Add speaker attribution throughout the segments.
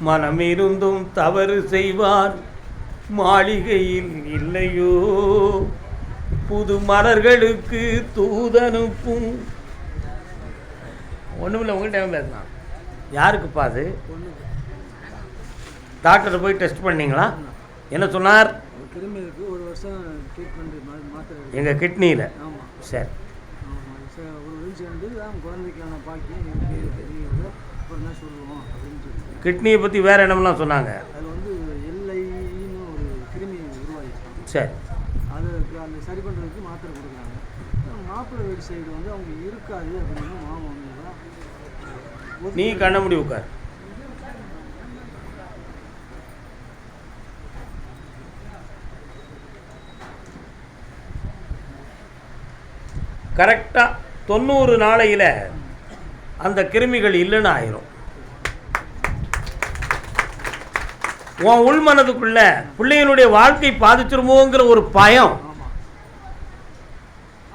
Speaker 1: மனமிருந்தும் தவறு செய்வார் மாளிகையில் இல்லையோ, புது மலர்களுக்கு தூதனுப்பும். ஒன்றுமில்லை, உங்கள்கிட்ட பேசினா யாருக்குப்பா அது? டாக்டரை போய் டெஸ்ட் பண்ணிங்களா? என்ன சொன்னார்?
Speaker 2: கிருமிக்கு ஒரு வருஷம் ட்ரீட்மெண்ட் மாத்திரை
Speaker 1: எங்கள் கிட்னியில்.
Speaker 2: ஆமாம்
Speaker 1: சரி,
Speaker 2: ஒரு வருஷம் வந்து தான் குழந்தைக்கான பாக்கியம் அப்புறம் தான் சொல்லுவோம் அப்படின்னு சொல்லி.
Speaker 1: கிட்னியை பற்றி வேறு என்னமெல்லாம் சொன்னாங்க?
Speaker 2: அதில் வந்து எல்ஐன்னு ஒரு கிருமி உருவாகிடுச்சு.
Speaker 1: சரி,
Speaker 2: அதுக்கு அந்த சரி பண்ணுறதுக்கு மாத்திரை கொடுக்குறாங்க. மாப்பிள்ளை வீடு சைடு வந்து அவங்க இருக்காது அப்படின்னு மாமா வந்து
Speaker 1: நீ கண்ண முடி உட்கார். கரெக்டாக 90 நாளையில் அந்த கிருமிகள் இல்லைன்னு ஆயிரும். உன் உள் மனதுக்குள்ள பிள்ளைகளுடைய வாழ்க்கை பாதிச்சிருமோங்கிற ஒரு பயம்,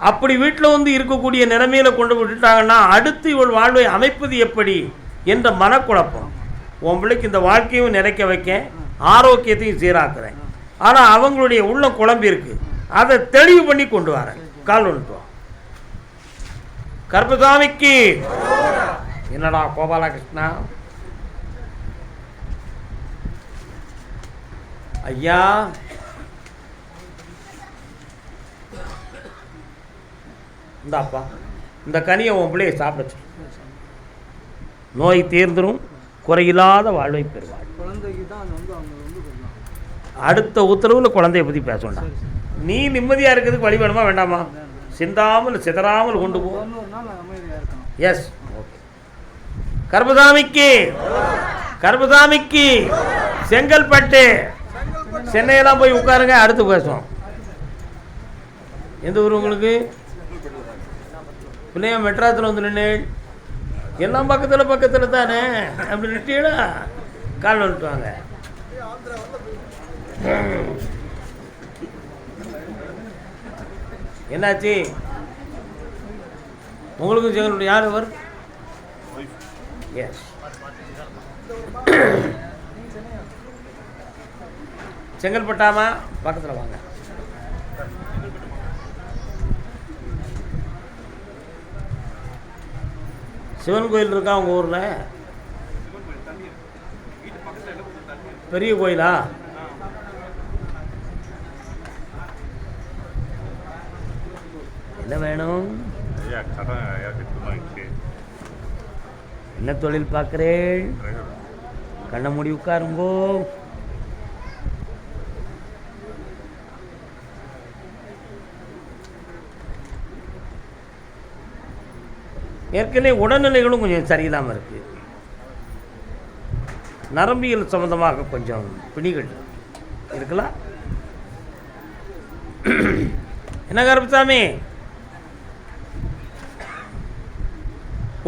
Speaker 1: அப்படி வீட்டில் வந்து இருக்கக்கூடிய நிலைமையில கொண்டு விட்டுட்டாங்கன்னா அடுத்து இவள் வாழ்வை அமைப்பது எப்படி என்ற மனக்குழப்பம். உன் பிள்ளைக்கு இந்த வாழ்க்கையும் நிறைக்க வைக்க, ஆரோக்கியத்தையும் சீராக்குறேன், ஆனால் அவங்களுடைய உள்ள குழம்பி இருக்கு, அதை தெளிவு பண்ணி கொண்டு வரேன். கால் வந்துட்டு கருப்பசாமிக்கு. என்னடா கோபாலகிருஷ்ணா ஐயா, இந்தாப்பா இந்த கனியை உன் பிள்ளையை சாப்பிடச்சு, நோய் தீர்ந்துடும், குறையில்லாத வாழ்வை பெறுவாள்.
Speaker 2: குழந்தைக்கு தான் வந்து அவங்க வந்து
Speaker 1: அடுத்த உத்தரவில் குழந்தைய பற்றி பேச வேண்டாம். நீ நிம்மதியாக இருக்கிறதுக்கு வழி வேணுமா வேண்டாமா? சிந்தாமல் சிதறாமல் கொண்டு போ. Yes, okay. கருப்பசாமிக்கு, கருப்பசாமிக்கு. செங்கல்பட்டு, சென்னையெல்லாம் போய் உட்காருங்க, அடுத்து பேசுவோம். எந்த ஊர் உங்களுக்கு? பிள்ளைய மெட்ராஸில் வந்து நின்று எல்லாம் பக்கத்தில் தானே அப்படி நிட்டீங்களா? கால் வந்துட்டுவாங்க. என்னாச்சு உங்களுக்கு? செங்கல்பட்டு யார் அவர்? எஸ், செங்கல்பட்டாமா? பக்கத்தில் வாங்க. சிவன் கோயில் இருக்கா உங்கள் ஊரில்? பெரிய கோயிலா? என்ன வேணும்? என்ன தொழில் பார்க்குறேன்? கண்ணை மூடி உட்காருங்கோ. ஏற்கனவே உடல்நிலைகளும் கொஞ்சம் சரியில்லாமல் இருக்குது. நரம்பியல் சம்மந்தமாக கொஞ்சம் பிணிகள் இருக்கலாம். என்ன கருப்பசாமி,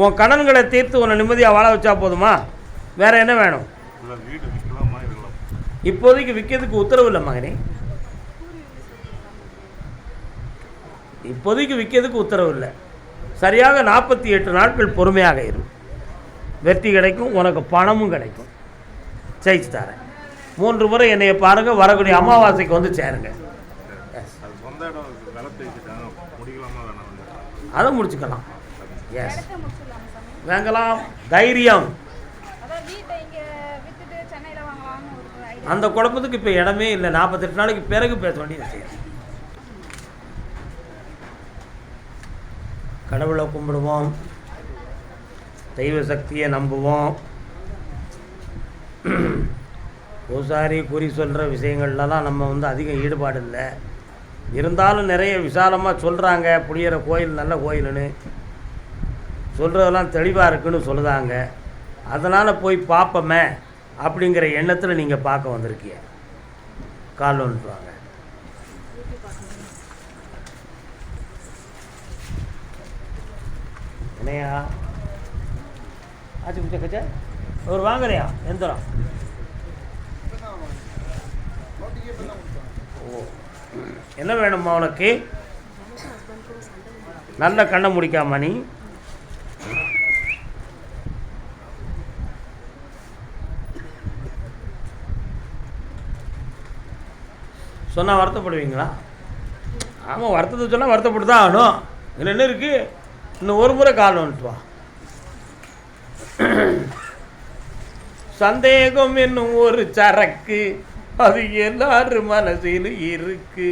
Speaker 1: உன் கடன்களை தீர்த்து உன்னை நிம்மதியாக வாழ வச்சா போதுமா? வேற என்ன வேணும்? இப்போதைக்கு விற்கிறதுக்கு உத்தரவு இல்லை மகனே, இப்போதைக்கு விற்கிறதுக்கு உத்தரவு இல்லை. சரியாக 48 நாட்கள் பொறுமையாக இருக்கும், வெற்றி கிடைக்கும், உனக்கு பணமும் கிடைக்கும். ஜெயிச்சு தரேன். 3 முறை என்னைய பாருங்க, வரக்கூடிய அமாவாசைக்கு வந்து சேருங்க. அதை முடிச்சுக்கலாம். எஸ், வாங்கலாம். தைரியம். அந்த குழப்பத்துக்கு இப்போ இடமே இல்லை. 48 நாளைக்கு பிறகு பேச வேண்டிய விஷயம். கடவுளை கும்பிடுவோம், தெய்வ சக்தியை நம்புவோம். பூசாரி குறி சொல்கிற விஷயங்கள்லாம் நம்ம வந்து அதிகம் ஈடுபாடு இல்லை. இருந்தாலும் நிறைய விசாலமாக சொல்கிறாங்க, புளியற கோயில் நல்ல கோயிலுன்னு சொல்கிறதெல்லாம் தெளிவாக இருக்குன்னு சொல்லுதாங்க. அதனால் போய் பார்ப்போமே அப்படிங்கிற எண்ணத்தில் நீங்கள் பார்க்க வந்திருக்கீங்க. கால் வந்துட்டுவாங்க. என்னையா ஆச்சு பிடிச்ச கச்சா ஒரு வாங்குறியா எந்திரம்? ஓ, என்ன வேணும்மா உனக்கு? நல்ல கண்ணை முடிக்காம நீ சொன்னால் வருத்தப்படுவீங்களா? ஆமாம், வருத்தத்தை சொன்னால் வருத்தப்பட்டு தான் ஆகணும். இதில் என்ன இருக்குது? இன்னும் ஒரு முறை கால் வந்துட்டு வா. சந்தேகம் என்னும் ஒரு சரக்கு, அது எல்லாரும் மனசில் இருக்கு.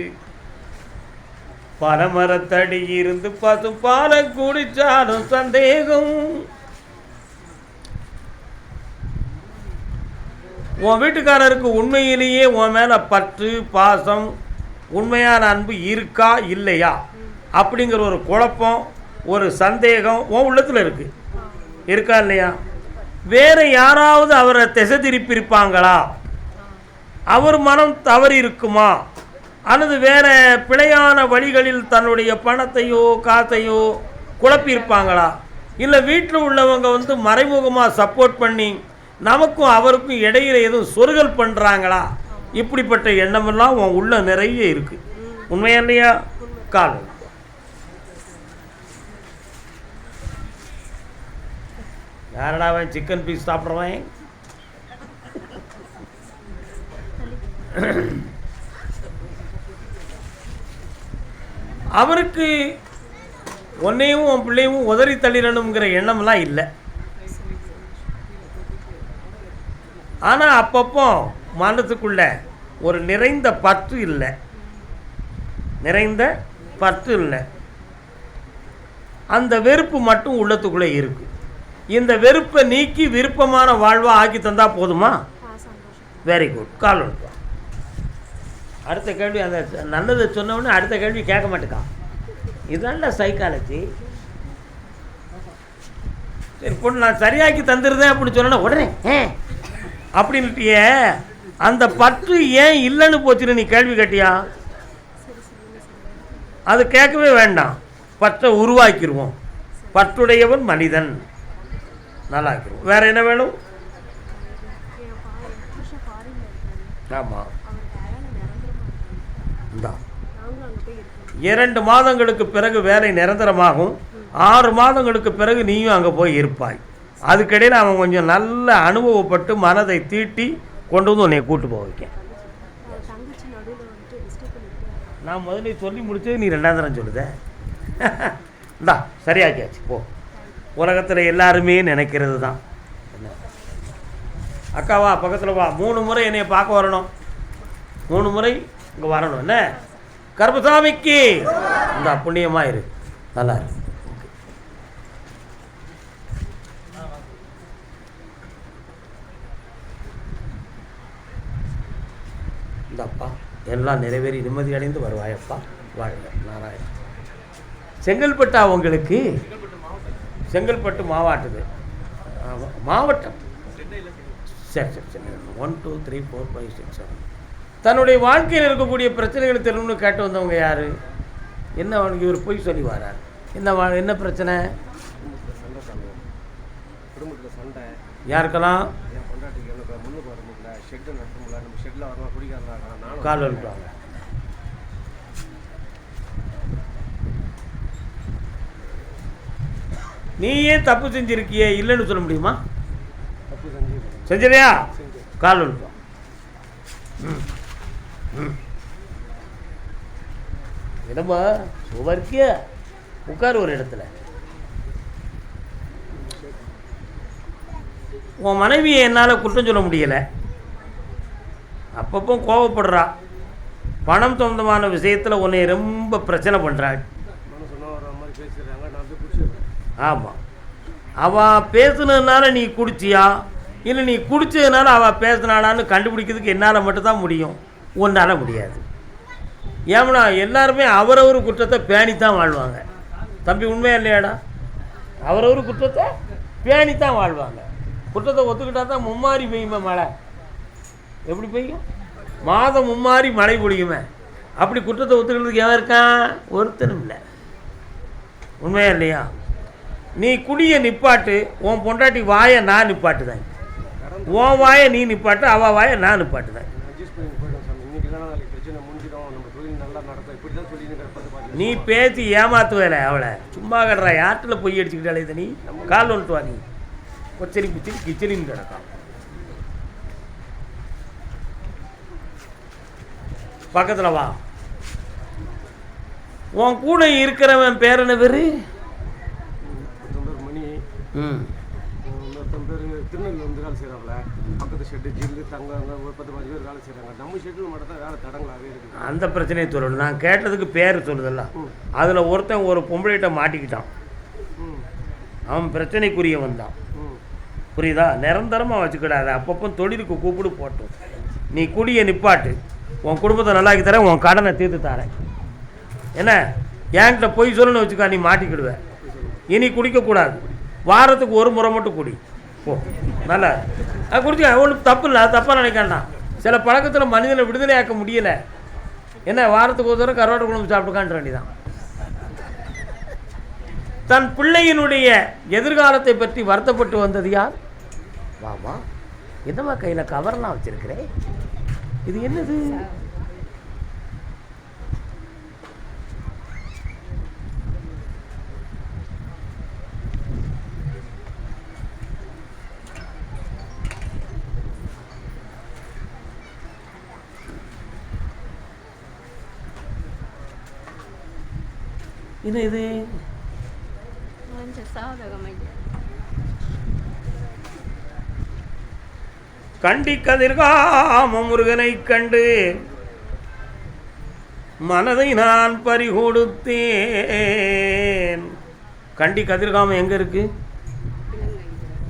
Speaker 1: பனமரத்தடி இருந்து பசும் பாலை குடிச்சாலும் சந்தேகம். உன் வீட்டுக்காரருக்கு உண்மையிலேயே உன் மேலே பற்று பாசம் உண்மையான அன்பு இருக்கா இல்லையா அப்படிங்கிற ஒரு குழப்பம் ஒரு சந்தேகம் உன் உள்ளத்தில் இருக்கு. இருக்கா இல்லையா? வேறு யாராவது அவரை திசை திருப்பியிருப்பாங்களா? அவர் மனம் தவறி இருக்குமா? அல்லது வேறு பிழையான வழிகளில் தன்னுடைய பணத்தையோ காசையோ குழப்பியிருப்பாங்களா? இல்லை வீட்டில் உள்ளவங்க மறைமுகமாக சப்போர்ட் பண்ணி நமக்கும் அவருக்கும் இடையில எதுவும் சொருகல் பண்ணுறாங்களா? இப்படிப்பட்ட எண்ணமெல்லாம் உன் உள்ள நிறைய இருக்குது. உண்மையா இல்லையா? கால் யாரடா அவன் சிக்கன் பீஸ் சாப்பிட்றவன்? அவருக்கு உன்னையும் உன் பிள்ளையும் உதறி தள்ளிடணுங்கிற எண்ணம்லாம் இல்லை. ஆனால் அப்பப்போ மனசுக்குள்ள ஒரு நிறைந்த பற்று இல்லை. அந்த வெறுப்பு மட்டும் உள்ளத்துக்குள்ளே இருக்கு. இந்த வெறுப்பை நீக்கி விருப்பமான வாழ்வாக ஆக்கி தந்தா போதுமா? Very good. கால் ஒன்று. அடுத்த கேள்வி அந்த நல்லதை சொன்னோடனே அடுத்த கேள்வி கேட்க மாட்டேக்கான். இதனால சைக்காலஜி. சரி பொண்ணு நான் சரியாக்கி தந்துருந்தேன் அப்படின்னு சொன்னேன்னா உடனே அப்படின்ட்டியே. அந்த பற்று ஏன் இல்லைன்னு போச்சுன்னு நீ கேள்வி கேட்டியா? அது கேட்கவே வேண்டாம். பற்றை உருவாக்கிடுவோம். பற்றுடையவன் மனிதன். நல்லா ஆக்கிடுவோம். வேறு என்ன வேணும்? ஆமாம், இந்தா 2 மாதங்களுக்கு பிறகு வேலை நிரந்தரமாகும். 6 மாதங்களுக்கு பிறகு நீயும் அங்கே போய் இருப்பாய். அதுக்கிடையில் அவன் கொஞ்சம் நல்ல அனுபவப்பட்டு மனதை தீட்டி கொண்டு வந்து உன்னை கூட்டு போக வைக்க. நான் முதல்ல சொல்லி முடிச்சது நீ 2ஆம் தரம் சொல்லுத. இந்தா சரியாக்கியாச்சு போ. உலகத்தில் எல்லாருமே நினைக்கிறது தான். அக்காவா பக்கத்தில் வா. 3 முறை என்னை பார்க்க வரணும். 3 முறை இங்கே வரணும். என்ன கருப்பசாமிக்கு இந்த புண்ணியமாக இரு. நல்லா இருக்கு. இந்தப்பா எல்லாம் நிறைவேறி நிம்மதி அடைந்து வருவாயப்பா. வாழ்க நாராயணன். செங்கல்பட்டா உங்களுக்கு? செங்கல்பட்டு மாவட்டது மாவட்டம். சரி சரி சரி. 1 2 3 4 5 6 7. தன்னுடைய வாழ்க்கையில் இருக்கக்கூடிய பிரச்சனைகளை தெரியும்னு கேட்டு வந்தவங்க யார்? என்ன அவனுக்கு இவர் போய் சொல்லி வரார்? என்ன பிரச்சனை? யாருக்கெல்லாம்? கால் அனுப்புவாங்க. நீயே தப்பு செஞ்சிருக்கியே இல்லைன்னு சொல்ல முடியுமா? செஞ்சியா? கால் அனுப்புவான். என்னம்மா சுவர்க்கிய உட்கார் ஒரு இடத்துல. உன் மனைவியை என்னால் குற்றம் சொல்ல முடியலை. அப்பப்போ கோவப்படுறா. பணம் சொந்தமான விஷயத்தில் உன்னை ரொம்ப பிரச்சனை பண்ணுறாள். ஆமாம், அவள் பேசுனதுனால நீ குடிச்சியா இல்லை நீ குடித்ததுனால அவள் பேசினாளான்னு கண்டுபிடிக்கிறதுக்கு என்னால் மட்டும்தான் முடியும். உன்னால் முடியாது. ஏன்னா எல்லாருமே அவரவர் குற்றத்தை பேணித்தான் வாழ்வாங்க. தம்பி உண்மையா இல்லையாடா? அவரவர் குற்றத்தை பேணித்தான் வாழ்வாங்க. குற்றத்தை ஒத்துக்கிட்டா தான் மும்மாரி பெய்யுமே மழை. எப்படி பெய்யும்? மாதம் மும்மாரி மழை பொழியுமே. அப்படி குற்றத்தை ஒத்துக்கிறதுக்கு எவன் இருக்கான்? ஒருத்தனும் இல்லை. உண்மையா இல்லையா? நீ குடியை நிப்பாட்டு. உன் பொண்டாட்டி வாயை நான் நிப்பாட்டுதான். உன் வாயை நீ நிப்பாட்டு, அவள் வாயை நான் நிப்பாட்டுதான். நீ பேசி ஏமாத்துவேல அவளை. சும்மா கிடறா. யார்ட்டில் பொய் அடிச்சுக்கிட்டாலே நீ கால் வந்துட்டு வா. நீ கொச்சரி பிச்சரி கிச்சரின்னு கிடக்கான். பக்கத்தில் வா. உன் கூட இருக்கிறவன் பேர் என்ன பேர்?
Speaker 2: மணி.
Speaker 1: ம்.
Speaker 2: இன்னொருத்தன் பேர் திருநெல்வேலி வந்து வேலை செய்கிறாங்கள, பக்கத்து ஷெட்டு ஜில்லு தங்க ஒரு 10-15 பேர் வேலை செய்கிறாங்க. நம்ம ஷெட்டில் மட்டும் தான் வேலை தடங்களாகவே இருக்குது.
Speaker 1: அந்த பிரச்சனையை சொல்லணும். நான் கேட்டதுக்கு பேர் சொல்லுதல்ல. அதில் ஒருத்தன் ஒரு பொம்பளைகிட்ட மாட்டிக்கிட்டான். அவன் பிரச்சனைக்குரியவன் தான். புரியுதா? நிரந்தரமாக வச்சுக்கிடாத, அப்பப்போ தொழிலுக்கு கூப்பிடு போட்டோம். நீ குடியை நிப்பாட்டு, உன் குடும்பத்தை நல்லாக்கி தரேன், உன் கடனை தீர்த்து தரேன். என்ன என்கிட்ட பொய் சொல்லணும்னு வச்சுக்கா, நீ மாட்டிக்கிடுவேன். இனி குடிக்கக்கூடாது, வாரத்துக்கு ஒரு முறை மட்டும் குடி. ஓ நல்லா குடிச்சுக்க, ஒன்றும் தப்பு இல்லை, தப்பாக நினைக்காண்டாம். சில பழக்கத்தில் மனிதனை விடுதலையாக்க முடியலை. என்ன வாரத்துக்கு ஒரு தடவை கருவாட்டு குழம்பு சாப்பிட்டுக்கான்ற வேண்டிதான். தன் பிள்ளையினுடைய எதிர்காலத்தை பற்றி வருத்தப்பட்டு வந்தது யார்? வாமா, என்னம்மா கையில் கவர்லாம் வச்சிருக்கிறேன், இது என்னது? என்ன இது? கண்டி கதிர்காம முருகனை கண்டு மனதை நான் பறிகொடுத்தேன். கண்டி கதிர்காமம் எங்கே இருக்கு?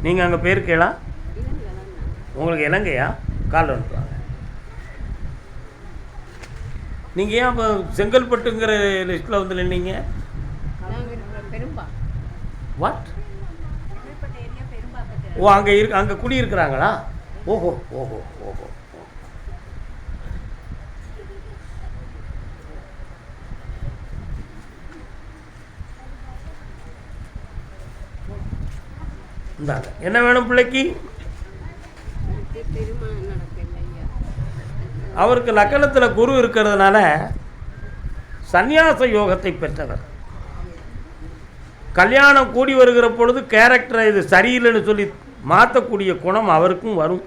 Speaker 1: நீங்கள் அங்கே போயிருக்கீங்களா? உங்களுக்கு இலங்கையா? கால் வந்துட்டாங்க. நீங்கள் ஏன் இப்போ செங்கல்பட்டுங்கிற லிஸ்ட்டில் வந்து நின்னீங்க? வாட்? ஓ, அங்கே இருக்கு, அங்கே குடியிருக்கிறாங்களா? ஓஹோ ஓஹோ ஓஹோ. இந்தாங்க, என்ன வேணும் பிள்ளைக்கு? அவருக்கு லக்கணத்தில் குரு இருக்கிறதுனால சந்நியாச யோகத்தை பெற்றவர். கல்யாணம் கூடி வருகிற பொழுது கேரக்டரை இது சரியில்லைன்னு சொல்லி மாற்றக்கூடிய குணம் அவருக்கும் வரும்.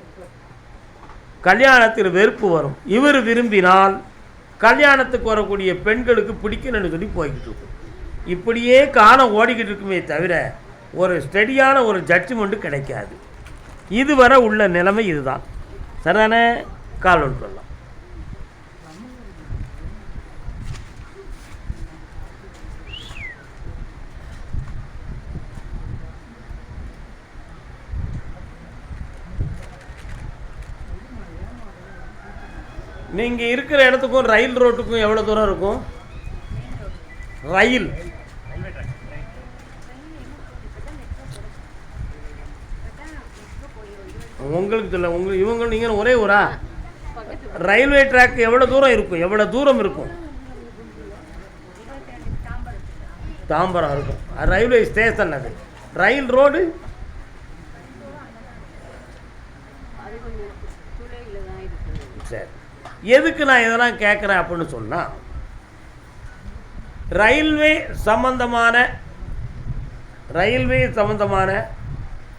Speaker 1: கல்யாணத்தில் வெறுப்பு வரும். இவர் விரும்பினால் கல்யாணத்துக்கு வரக்கூடிய பெண்களுக்கு பிடிக்கணும்னு சொல்லி போய்கிட்டு இருக்கும். இப்படியே காலம் ஓடிக்கிட்டு இருக்குமே தவிர ஒரு ஸ்டெடியான ஒரு ஜட்ஜ்மெண்ட்டு கிடைக்காது. இதுவரை உள்ள நிலைமை இதுதான். சரிதானே? கால் ஒன்று சொல்லலாம். நீங்கள் இருக்கிற இடத்துக்கும் ரயில் ரோட்டுக்கும் எவ்வளோ தூரம் இருக்கும்? ரயில் உங்களுக்கு இல்லை, இவங்க நீங்கள் ஒரே ஊரா? ரயில்வே ட்ராக் எவ்வளோ தூரம் இருக்கும்? எவ்வளோ தூரம் இருக்கும்? தாம்பரம் இருக்கும். ரயில்வே ஸ்டேஷன் அது. ரயில் ரோடு சரி. எதுக்கு நான் இதெல்லாம் கேட்குறேன் அப்படின்னு சொன்னால், ரயில்வே சம்பந்தமான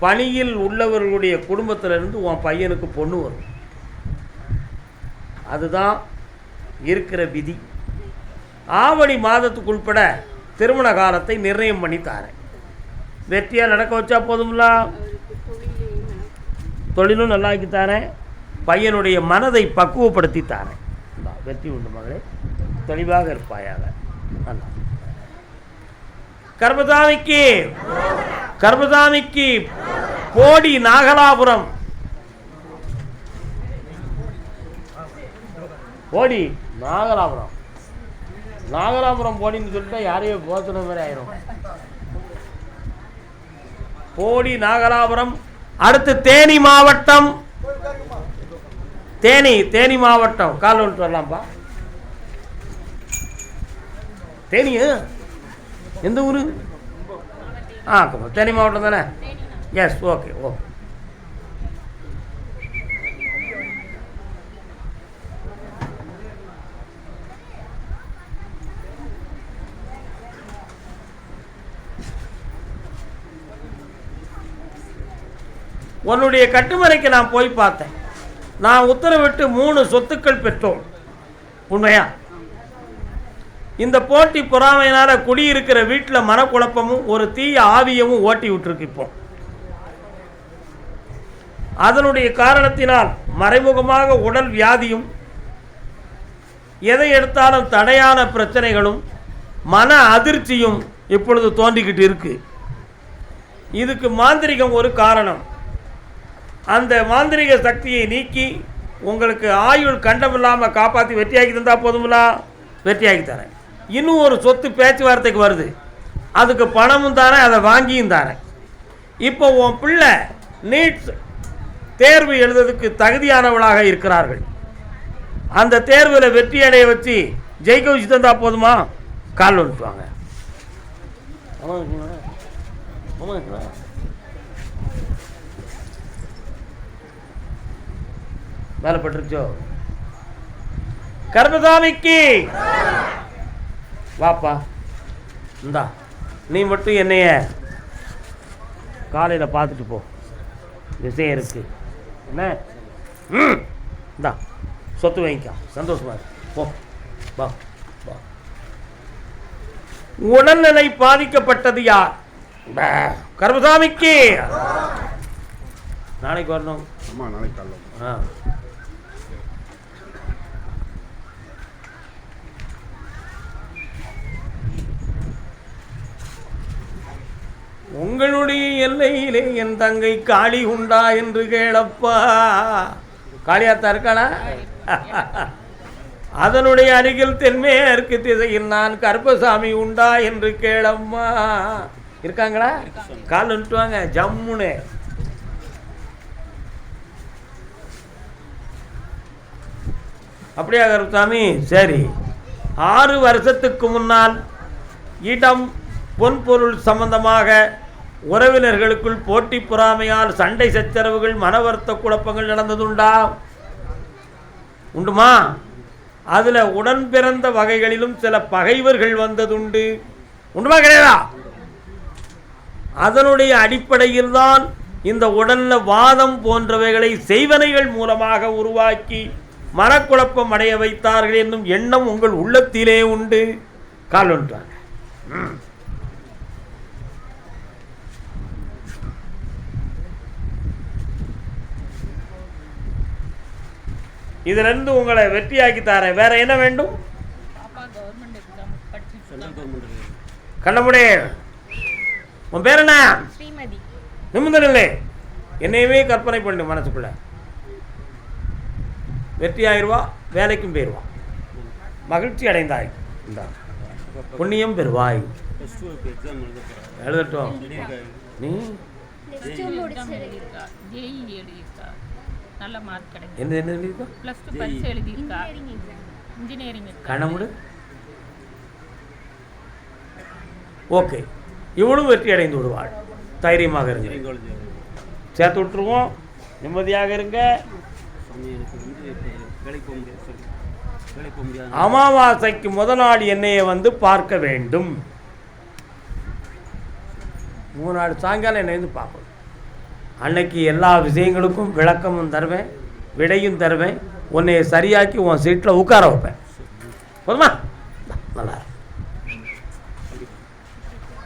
Speaker 1: பணியில் உள்ளவர்களுடைய குடும்பத்திலிருந்து உன் பையனுக்கு பொண்ணு வரும். அதுதான் இருக்கிற விதி. ஆவணி மாதத்துக்குள்பட திருமண காலத்தை நிர்ணயம் பண்ணி தாரேன். வெற்றியாக நடக்க வச்சா போதும்ல. தொழிலும் நல்லாக்கி தாரேன், பையனுடைய மனதை பக்குவப்படுத்தி தாரேன். வெற்றி உண்டு மகளே, தெளிவாக இருப்பாயாக. நல்லா கர்மசாமிக்கு போடி நாகலாபுரம். போடி நாகலாபுரம் போடின்னு சொல்லிட்டா யாரையும் போச்சுன மாதிரி ஆயிரும். போடி நாகலாபுரம். அடுத்து தேனி மாவட்டம். தேனி மாவட்டம். கால் ஒன்று வரலாம்ப்பா. தேனி எந்த ஊர்? தேனி மாவட்டம் தானே? S, okay. ஓ, உன்னுடைய கட்டுமனைக்கு நான் போய் பார்த்தேன். நான் உத்தரவிட்டு 3 சொத்துக்கள் பெற்றோம். உண்மையா? இந்த போட்டி பொறாமையினால குடியிருக்கிற வீட்டில் மனக்குழப்பமும் ஒரு தீய ஆவியமும் ஓட்டி விட்டுருக்கு. இப்போ அதனுடைய காரணத்தினால் மறைமுகமாக உடல் வியாதியும், எதை எடுத்தாலும் தடையான பிரச்சனைகளும், மன அதிர்ச்சியும் இப்பொழுது தோன்றிக்கிட்டு இருக்கு. இதுக்கு மாந்திரிகம் ஒரு காரணம். அந்த மாந்திரிக சக்தியை நீக்கி உங்களுக்கு ஆயுள் கண்டமில்லாமல் காப்பாற்றி வெற்றியாக்கி தந்தால் போதுங்களா? வெற்றியாக்கி தரேன். இன்னும் ஒரு சொத்து பேச்சுவார்த்தைக்கு வருது, அதுக்கு பணமும் தானே, அதை வாங்கியும் தானேன். இப்போ உன் பிள்ளை நீட் தேர்வு எழுதுறதுக்கு தகுதியானவளாக இருக்கிறார்கள். அந்த தேர்வில் வெற்றி அடைய வச்சு ஜெயிக்க வச்சு தந்தா போதுமா? கால் வந்துட்டுவாங்க. மேலே பட்டுருச்சோ? கர்மசாமிக்கு வாப்பா, இந்தா நீ மட்டும் என்னைய காலையில் பார்த்துட்டு போ, விஷயம் இருக்கு என்ன? இந்தா சொத்து வாங்கிக்கா, சந்தோஷமா இருக்கு, போ வா வா. உடல்நிலை பாதிக்கப்பட்டது யார்? கர்மசாமிக்கு. நாளைக்கு வரணும். ஆ, உங்களுடைய எல்லையிலே என் தங்கை காளி உண்டா என்று கேளப்பா. காளியாத்தா இருக்காளா? அதனுடைய அருகில் தென்மேற்கு திசையில் நான் கருப்பசாமி உண்டா என்று கேளம்மா. இருக்காங்களா? கால் வந்துட்டுவாங்க ஜம்முன்னு. அப்படியா கருப்பசாமி? சரி. 6 வருஷத்துக்கு முன்னால் இடம் பொன்பொருள் சம்பந்தமாக உறவினர்களுக்குள் போட்டி பொறாமையால் சண்டை சச்சரவுகள், மனவருத்த குழப்பங்கள் நடந்ததுண்டா? உண்டுமா? அதில் உடன் பிறந்த வகைகளிலும் சில பகைவர்கள் வந்ததுண்டு. உண்டுமா கிடையாதா? அதனுடைய அடிப்படையில் தான் இந்த உடல்ல வாதம் போன்றவைகளை செய்வனைகள் மூலமாக உருவாக்கி மனக்குழப்பம் அடைய வைத்தார்கள் என்னும் எண்ணம் உங்கள் உள்ளத்திலே உண்டு. கால் ஒன்றாங்க. இதிலிருந்து உங்களை வெற்றியாக்கி தாரேன். வேற என்ன வேண்டும்? கண்ணமுடே, உன் பேர் என்ன? நிமிந்தனில்லை, என்னையவே கற்பனை பண்ணு மனசுக்குள்ள. வெற்றி ஆயிடுவா, வேலைக்கும் போயிடுவா, மகிழ்ச்சி அடைந்தாய், இந்த புண்ணியம் பெறுவாய். எழுதட்டும். நீ
Speaker 3: நல்ல மார்க் கிடைக்கும்.
Speaker 1: என்ன என்ன எழுதிருக்கா?
Speaker 3: +2 பரிசு எழுதிருக்கா. இன்ஜினியரிங்.
Speaker 1: கண்ணமுடு. ஓகே, இவளும் வெற்றி அடைந்து விடுவாள். தைரியமாக இருங்க. சேர்த்து விட்டுருவோம். நிம்மதியாக இருங்க. அமாவாசைக்கு முதல் நாள் என்னையை வந்து பார்க்க வேண்டும். 3 நாள் சாயங்காலம் என்னை வந்து பார்க்கணும். அன்னைக்கு எல்லா விஷயங்களுக்கும் விளக்கமும் தருவேன், விடையும் தருவேன். உன்னை சரியாக்கி உன் சீட்டில் உட்கார வைப்பேன். போதுமா? நல்லா.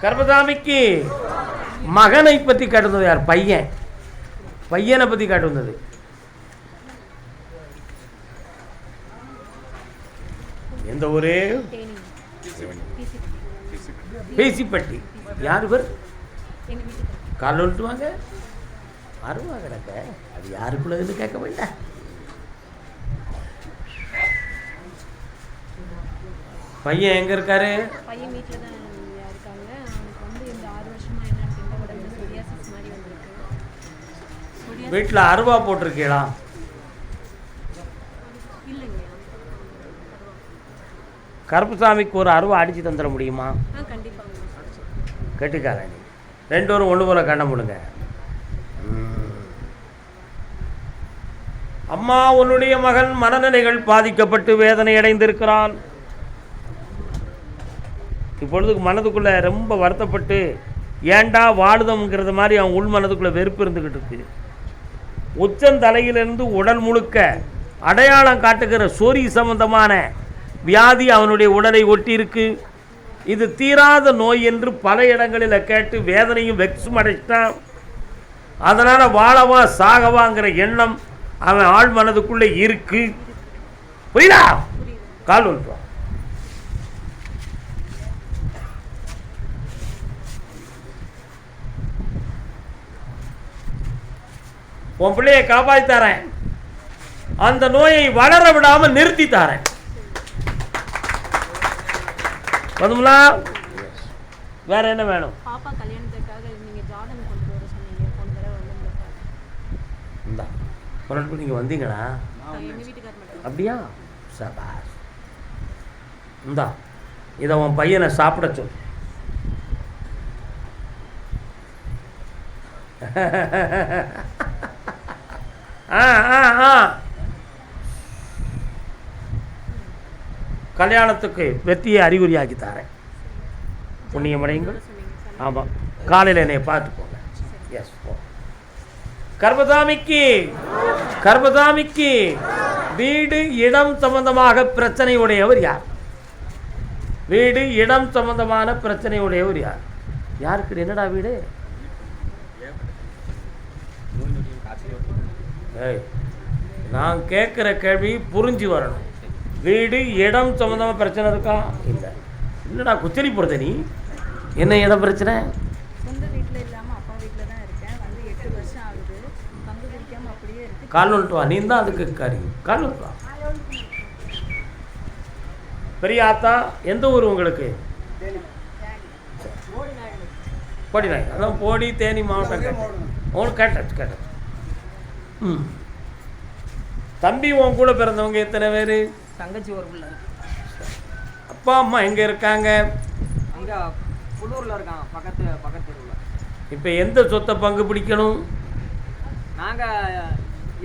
Speaker 1: கர்மசாமிக்கு மகனை பற்றி காட்டுவது யார்? பையன். பையனை பற்றி காட்டுவது எந்த ஊரே? பேசிப்பட்டி. யார் பேர்? கால் விட்டுவாங்க. அருவா கிடக்க, அது யாருக்குள்ளதுன்னு கேட்க வேண்டாம். பையன் எங்க இருக்காரு?
Speaker 4: பையன் வீட்டில் தான் இருக்காங்க. அவனுக்கு வந்து இந்த 6 வருஷமா என்னன்னு உடம்புல சொரியாசிஸ் மாதிரி வந்திருக்கு.
Speaker 1: வீட்டில் அருவா போட்டிருக்கீங்களா?
Speaker 4: இல்லைங்க.
Speaker 1: கருப்புசாமிக்கு ஒரு அருவா அடித்து தந்துட முடியுமா?
Speaker 4: கண்டிப்பாக.
Speaker 1: கெட்டிக்கார நீ 2 பேரும் ஒன்று போல கண்ண முடுங்க. அம்மா, உன்னுடைய மகன் மனநிலைகள் பாதிக்கப்பட்டு வேதனை அடைந்திருக்கிறான். இப்பொழுதுக்கு மனதுக்குள்ளே ரொம்ப வருத்தப்பட்டு ஏண்டா வாழுதம்ங்கிறது மாதிரி அவன் உள் மனதுக்குள்ளே வெறுப்பு இருந்துக்கிட்டு இருக்கு. உச்சந்தலையிலிருந்து உடல் முழுக்க அடையாளம் காட்டுகிற சொறி சம்பந்தமான வியாதி அவனுடைய உடலை ஒட்டியிருக்கு. இது தீராத நோய் என்று பல இடங்களில் கேட்டு வேதனையும் வெக்ஸும் அடைச்சிட்டான். அதனால் வாழவா சாகவாங்கிற எண்ணம் அவன் ஆள் மனதுக்குள்ளே இருக்கு. புரியுதா? கால் ஒன்று உன் பிள்ளையை காப்பாற்றி தரேன், அந்த நோயை வளர விடாம நிறுத்தி தரேன். போதுங்களா? வேற என்ன வேணும்?
Speaker 4: பாப்பா கல்யாணத்துக்காக நீங்க ஜாதகம் கொண்டு வர சொன்னீங்க போன தடவை வந்து.
Speaker 1: இந்தா பொருட்கள் நீங்கள் வந்தீங்களா?
Speaker 4: எங்க வீட்டுக்கார மட்டும்.
Speaker 1: அப்படியா? சபாஸ். இந்தா இதை உன் பையனை சாப்பிட சொல். கல்யாணத்துக்கு வெற்றியை அறிகுறியாக்கி தரேன். புண்ணியமடையுங்கள். ஆமாம், காலையில் என்னை பார்த்து போங்க. எஸ் போ. கர்மசாமிக்கு வீடு இடம் சம்பந்தமாக பிரச்சனை உடையவர் யார்? வீடு இடம் சம்பந்தமான பிரச்சனை உடையவர் யார்? யாருக்கு? என்னடா வீடு? நான் கேட்குற கேள்வி புரிஞ்சு வரணும். வீடு இடம் சம்மந்தமாக பிரச்சனை இருக்கா? இல்லை. இல்லைடா குச்சலி போடுத நீ. என்ன இடம் பிரச்சனை?
Speaker 5: சொந்த வீட்டில் இல்லாமல் அப்பா வீட்டில் தான் இருக்கேன். வந்து 8 வருஷம் ஆகுது. பங்கு பிரிக்காமல் அப்படியே இருக்கு.
Speaker 1: கால் வந்துட்டு வா. நீ தான் அதுக்கு காரி. கால் வந்துட்டு வா. பெரிய ஆத்தா எந்த ஊர் உங்களுக்கு? போடிநாய். அதான் போடி தேனி மாவட்டம் கேட்டேன். உங்களுக்கு கேட்டாச்சு. ம். தம்பி உன் கூட பிறந்தவங்க எத்தனை பேர்?
Speaker 6: தங்கச்சி ஒரு பிள்ளை.
Speaker 1: அப்பா அம்மா எங்கே இருக்காங்க?
Speaker 6: அங்கே புல்லூரில் இருக்காங்க, பக்கத்து ஊரில்.
Speaker 1: இப்போ எந்த சொத்தை பங்கு பிடிக்கணும்?
Speaker 6: நாங்கள்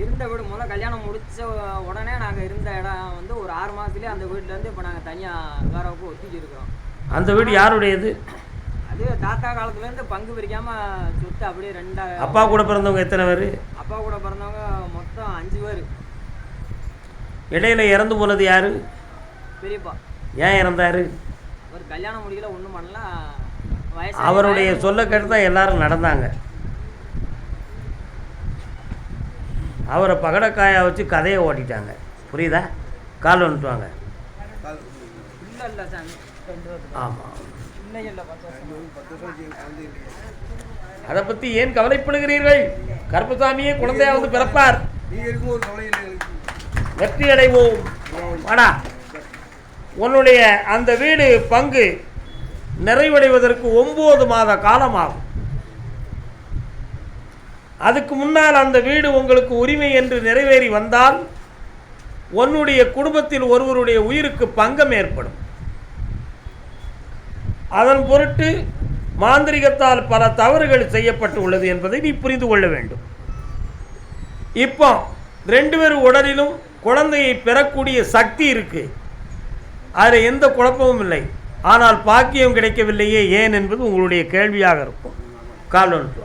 Speaker 6: இருந்த வீடு முதல்ல கல்யாணம் முடித்த உடனே நாங்கள் இருந்த இடம் வந்து ஒரு 6 மாதத்துலேயே அந்த வீட்டிலேருந்து இப்போ நாங்கள் தனியாக வேறவுக்கு ஒத்திக்கி இருக்கிறோம்.
Speaker 1: அந்த வீடு யாருடையது?
Speaker 6: அது தாத்தா காலத்துலேருந்து பங்கு பிரிக்காமல் சொத்து அப்படியே 2.
Speaker 1: அப்பா கூட பிறந்தவங்க எத்தனை பேர்?
Speaker 6: அப்பா கூட பிறந்தவங்க மொத்தம் 5 பேர்.
Speaker 1: இடையில இறந்து போனது யாரு?
Speaker 6: பெரியப்பா.
Speaker 1: ஏன் இறந்தாரு?
Speaker 6: ஒரு கல்யாணம் முடிக்கல, ஒன்றும் பண்ணல. வயசு
Speaker 1: அவருடைய சொல்ல கேட்டு தான் எல்லாரும் நடந்தாங்க. அவரை பகடக்காயை வச்சு கதையை ஓட்டிட்டாங்க. புரியுதா? கால் வந்துட்டு வாங்க.
Speaker 6: இல்லை சாமி.
Speaker 1: ஆமாம்.
Speaker 6: இன்னும் இல்லை 10 வருஷம்.
Speaker 1: அதை பற்றி ஏன் கவலைப்படுகிறீர்கள்? கருப்பசாமியே குழந்தையாவது பிறப்பார். வெற்றி அடைவோம். வாடா. உன்னுடைய அந்த வீடு பங்கு நிறைவடைவதற்கு 9 மாத காலமாகும். அதுக்கு முன்னால் அந்த வீடு உங்களுக்கு உரிமை என்று நிறைவேறி வந்தால் உன்னுடைய குடும்பத்தில் ஒருவருடைய உயிருக்கு பங்கம் ஏற்படும். அதன் பொருட்டு மாந்திரிகத்தால் பல தவறுகள் செய்யப்பட்டு உள்ளது என்பதை நீ புரிந்து கொள்ள வேண்டும். இப்போ 2 பேர் உடலிலும் குழந்தையை பெறக்கூடிய சக்தி இருக்கு. அதில் எந்த குழப்பமும் இல்லை. ஆனால் பாக்கியம் கிடைக்கவில்லையே ஏன் என்பது உங்களுடைய கேள்வியாக இருக்கும். கால் ஒன்று.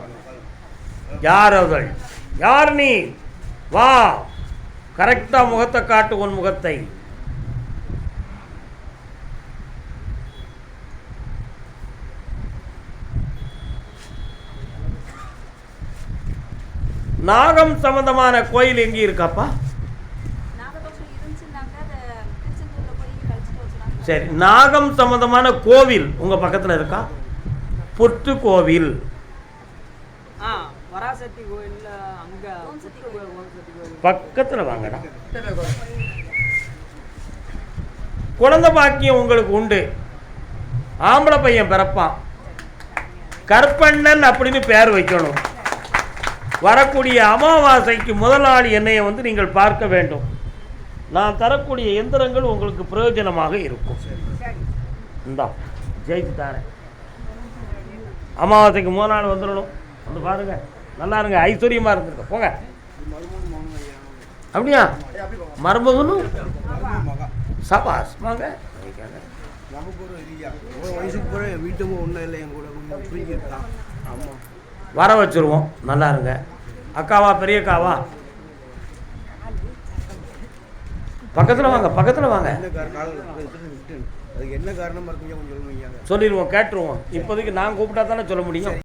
Speaker 1: யார் அவர்கள்? யார் நீ? வா, கரெக்டாக முகத்தை காட்டு. உன் முகத்தை. நாகம் சம்பந்தமான கோயில் எங்கே இருக்காப்பா? சரி, நாகம் சம்பந்தமான கோவில் உங்க பக்கத்தில் இருக்கா? புத்து கோவில்,
Speaker 6: வராசக்தி கோயில் அங்க
Speaker 1: பக்கத்தில் வாங்கடா. குழந்தை பாக்கியம் உங்களுக்கு உண்டு. ஆம்பளை பையன் பிறப்பான். கற்பண்ணன் அப்படின்னு பேர் வைக்கணும். வரக்கூடிய அமாவாசைக்கு முதல் நாள் என்னையை வந்து நீங்கள் பார்க்க வேண்டும். நான் தரக்கூடிய எந்திரங்கள் உங்களுக்கு பிரயோஜனமாக இருக்கும். இந்தா ஜெயிச்சு தாரேன். அமாவாசைக்கு முதல் நாள் வந்துடணும். வந்து பாருங்க, நல்லா இருங்க, ஐஸ்வர்யமாக இருந்துருக்க. போங்க. அப்படியா? மருமகனும் சபாஸ் வாங்க. வர வச்சுருவோம். நல்லா இருங்க. அக்காவா பெரியக்காவா? பக்கத்தில் வாங்க, பக்கத்தில் வாங்க.
Speaker 7: என்ன காரணம் அதுக்கு என்ன காரணமாக இருக்குங்க கொஞ்சம் சொல்லுவீங்க?
Speaker 1: சொல்லிடுவோம், கேட்டுருவோம். இப்போதைக்கு நான் கூப்பிட்டா தானே சொல்ல முடியும்.